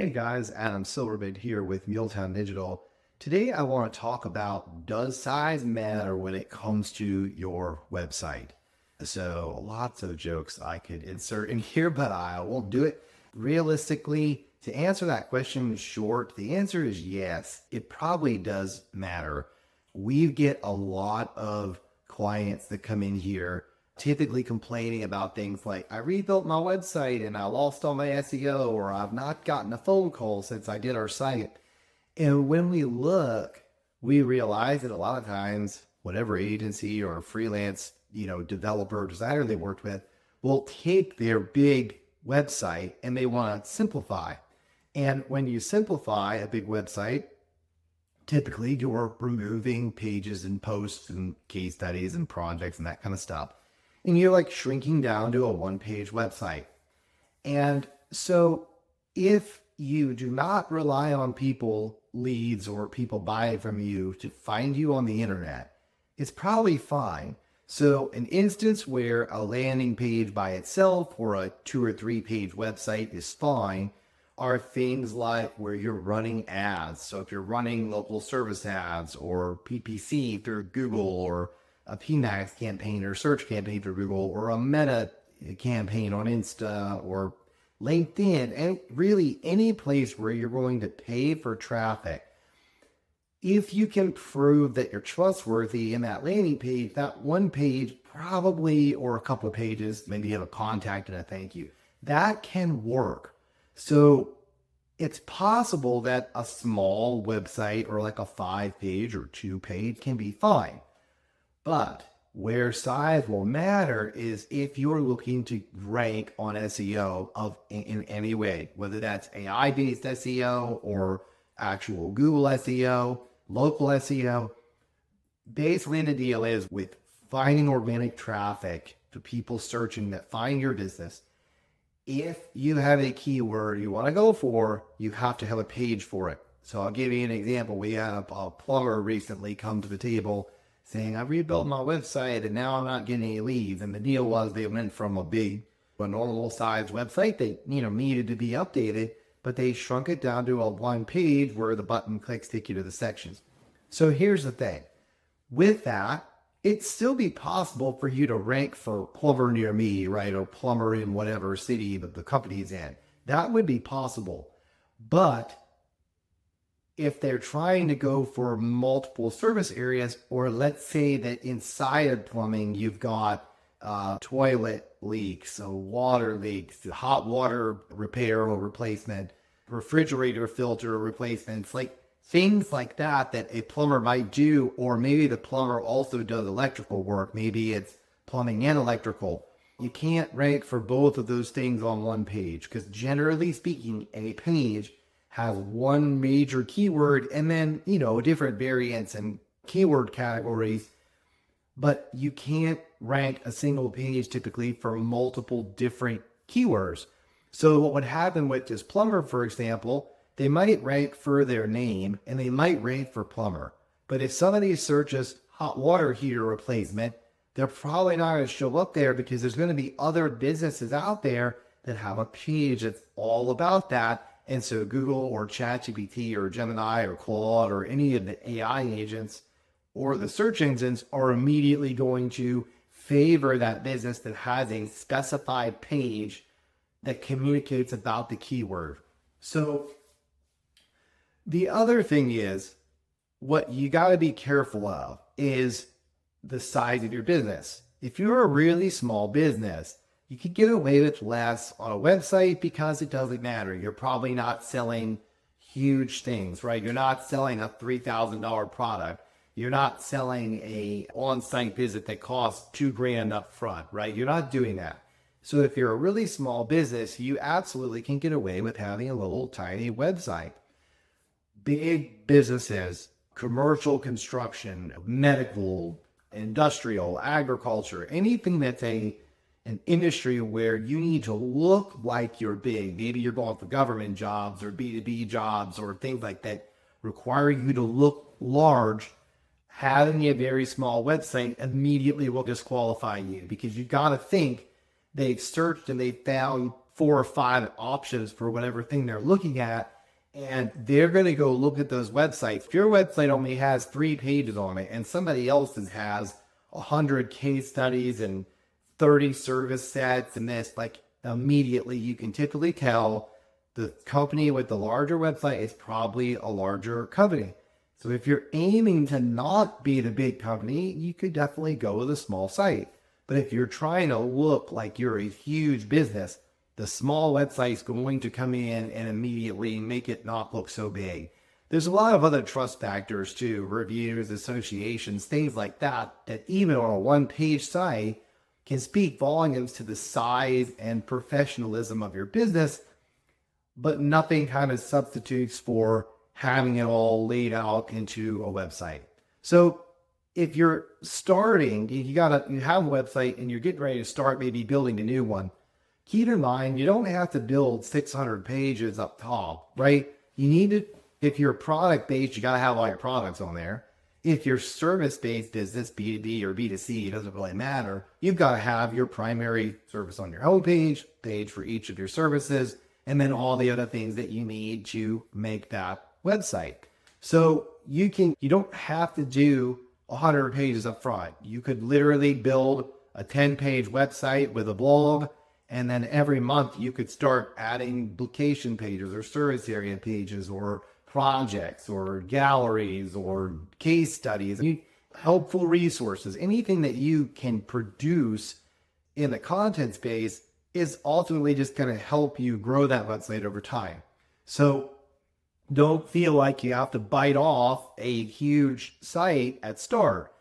Hey guys, Adam Silverbait here with Muletown Digital. Today I want to talk about, does size matter when it comes to your website? So lots of jokes I could insert in here, but I won't do it. Realistically, to answer that question short, the answer is yes. It probably does matter. We get a lot of clients that come in here typically complaining about things like, I rebuilt my website and I lost all my SEO, or I've not gotten a phone call since I did our site. And when we look, we realize that a lot of times, whatever agency or freelance, developer, designer they worked with will take their big website and they want to simplify. And when you simplify a big website, typically you're removing pages and posts and case studies and projects and that kind of stuff. And you're like shrinking down to a one-page website. And so if you do not rely on people leads or people buying from you to find you on the internet, it's probably fine. So an instance where a landing page by itself or a 2 or 3 page website is fine are things like where you're running ads. So if you're running local service ads or PPC through Google, or a PMAX campaign or search campaign through Google, or a meta campaign on Insta or LinkedIn, and really any place where you're going to pay for traffic. If you can prove that you're trustworthy in that landing page, that one page probably, or a couple of pages, maybe you have a contact and a thank you, that can work. So it's possible that a small website or like a 5 page or 2 page can be fine. But where size will matter is if you're looking to rank on SEO in any way, whether that's AI-based SEO or actual Google SEO, local SEO. Basically, the deal is with finding organic traffic to people searching that find your business. If you have a keyword you want to go for, you have to have a page for it. So I'll give you an example. We had a plumber recently come to the table saying, I rebuilt my website and now I'm not getting any leads. And the deal was they went from a normal size website that, needed to be updated, but they shrunk it down to a one page where the button clicks take you to the sections. So here's the thing. With that, it'd still be possible for you to rank for plumber near me, right? Or plumber in whatever city that the company's in. That would be possible. But if they're trying to go for multiple service areas, or let's say that inside of plumbing, you've got toilet leaks, so water leaks, hot water repair or replacement, refrigerator filter replacements, like things like that a plumber might do, or maybe the plumber also does electrical work. Maybe it's plumbing and electrical. You can't rank for both of those things on one page because generally speaking, a page has one major keyword and then, different variants and keyword categories, but you can't rank a single page typically for multiple different keywords. So what would happen with this plumber, for example, they might rank for their name and they might rank for plumber. But if somebody searches hot water heater replacement, they're probably not going to show up there because there's going to be other businesses out there that have a page that's all about that. And so Google or ChatGPT or Gemini or Claude or any of the AI agents or the search engines are immediately going to favor that business that has a specified page that communicates about the keyword. So the other thing is, what you got to be careful of is the size of your business. If you're a really small business, you could get away with less on a website because it doesn't matter. You're probably not selling huge things, right? You're not selling a $3,000 product. You're not selling a on-site visit that costs $2,000 up front, right? You're not doing that. So if you're a really small business, you absolutely can get away with having a little tiny website. Big businesses, commercial construction, medical, industrial, agriculture, anything that's an industry where you need to look like you're big. Maybe you're going for government jobs or B2B jobs or things like that require you to look large. Having a very small website immediately will disqualify you because you got to think they've searched and they found 4 or 5 options for whatever thing they're looking at. And they're going to go look at those websites. If your website only has 3 pages on it and somebody else's has 100 case studies and 30 service sets and this, like immediately you can typically tell the company with the larger website is probably a larger company. So if you're aiming to not be the big company, you could definitely go with a small site. But if you're trying to look like you're a huge business, the small website's going to come in and immediately make it not look so big. There's a lot of other trust factors too, reviews, associations, things like that, that even on a one-page site can speak volumes to the size and professionalism of your business, but nothing kind of substitutes for having it all laid out into a website. So if you're starting, you have a website and you're getting ready to start maybe building a new one, keep in mind, you don't have to build 600 pages up top, right? You need to, if you're product based, you got to have all your products on there. If you're service based business, B2B or B2C, it doesn't really matter. You've got to have your primary service on your homepage, page for each of your services, and then all the other things that you need to make that website. So you don't have to do 100 pages up front. You could literally build a 10-page website with a blog, and then every month you could start adding location pages or service area pages or projects or galleries or case studies, helpful resources. Anything that you can produce in the content space is ultimately just going to help you grow that website over time. So don't feel like you have to bite off a huge site at start.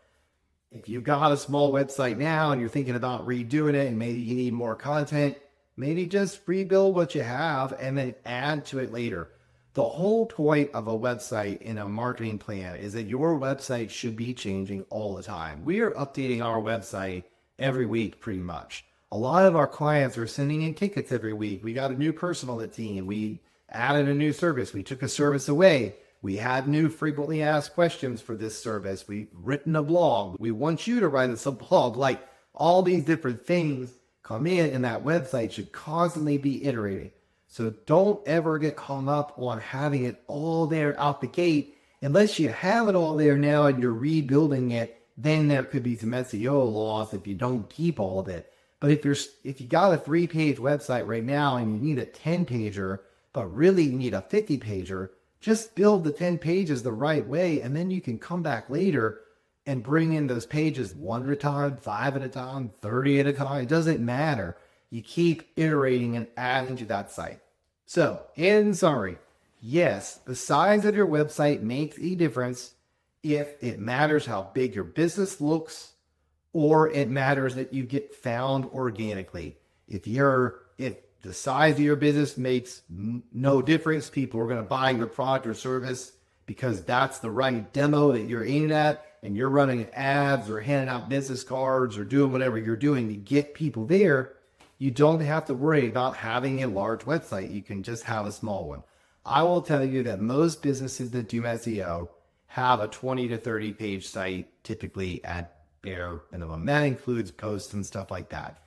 If you've got a small website now and you're thinking about redoing it and maybe you need more content, maybe just rebuild what you have and then add to it later. The whole point of a website in a marketing plan is that your website should be changing all the time. We are updating our website every week pretty much. A lot of our clients are sending in tickets every week. We got a new person on the team. We added a new service. We took a service away. We had new frequently asked questions for this service. We've written a blog. We want you to write us a blog. Like all these different things come in, and that website should constantly be iterating. So don't ever get hung up on having it all there out the gate. Unless you have it all there now and you're rebuilding it, then there could be some SEO loss if you don't keep all of it. But if you got a 3-page website right now and you need a 10-pager, but really you need a 50-pager, just build the 10 pages the right way, and then you can come back later and bring in those pages 1 at a time, 5 at a time, 30 at a time. It doesn't matter. You keep iterating and adding to that site. So, in summary, yes, the size of your website makes a difference if it matters how big your business looks, or it matters that you get found organically. If the size of your business makes no difference, people are going to buy your product or service because that's the right demo that you're aiming at, and you're running ads or handing out business cards or doing whatever you're doing to get people there. You don't have to worry about having a large website. You can just have a small one. I will tell you that most businesses that do SEO have a 20 to 30 page site, typically at bare minimum. That includes posts and stuff like that.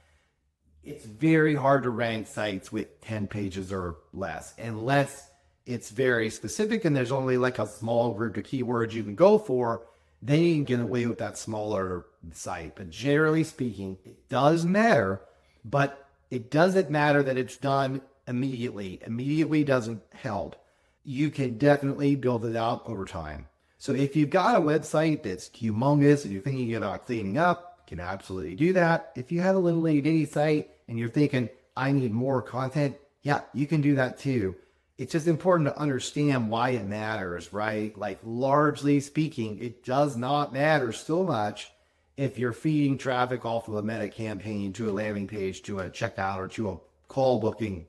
It's very hard to rank sites with 10 pages or less, unless it's very specific and there's only like a small group of keywords you can go for. Then you can get away with that smaller site. But generally speaking, it does matter, but it doesn't matter that it's done immediately. Immediately doesn't help. You can definitely build it out over time. So if you've got a website that's humongous and you're thinking about cleaning up, you can absolutely do that. If you have a little itty site and you're thinking, I need more content, yeah, you can do that too. It's just important to understand why it matters, right? Like largely speaking, it does not matter so much if you're feeding traffic off of a meta campaign to a landing page, to a checkout, or to a call booking.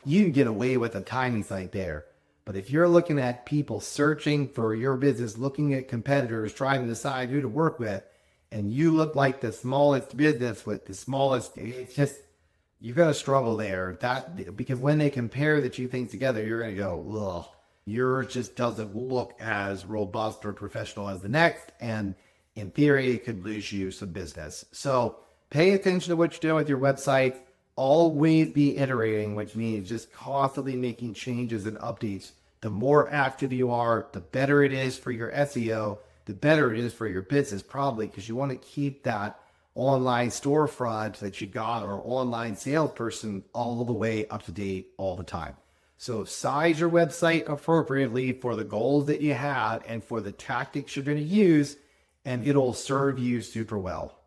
You can get away with a tiny site there. But if you're looking at people searching for your business, looking at competitors, trying to decide who to work with, and you look like the smallest business with the smallest, it's just, you've got to struggle there. Because when they compare the two things together, you're going to go, ugh, yours just doesn't look as robust or professional as the next. And in theory, it could lose you some business. So pay attention to what you're doing with your website. always be iterating, which means just constantly making changes and updates. The more active you are, the better it is for your SEO, the better it is for your business, probably, because you want to keep that online storefront that you got or online salesperson all the way up to date all the time. So size your website appropriately for the goals that you have and for the tactics you're going to use, and it'll serve you super well.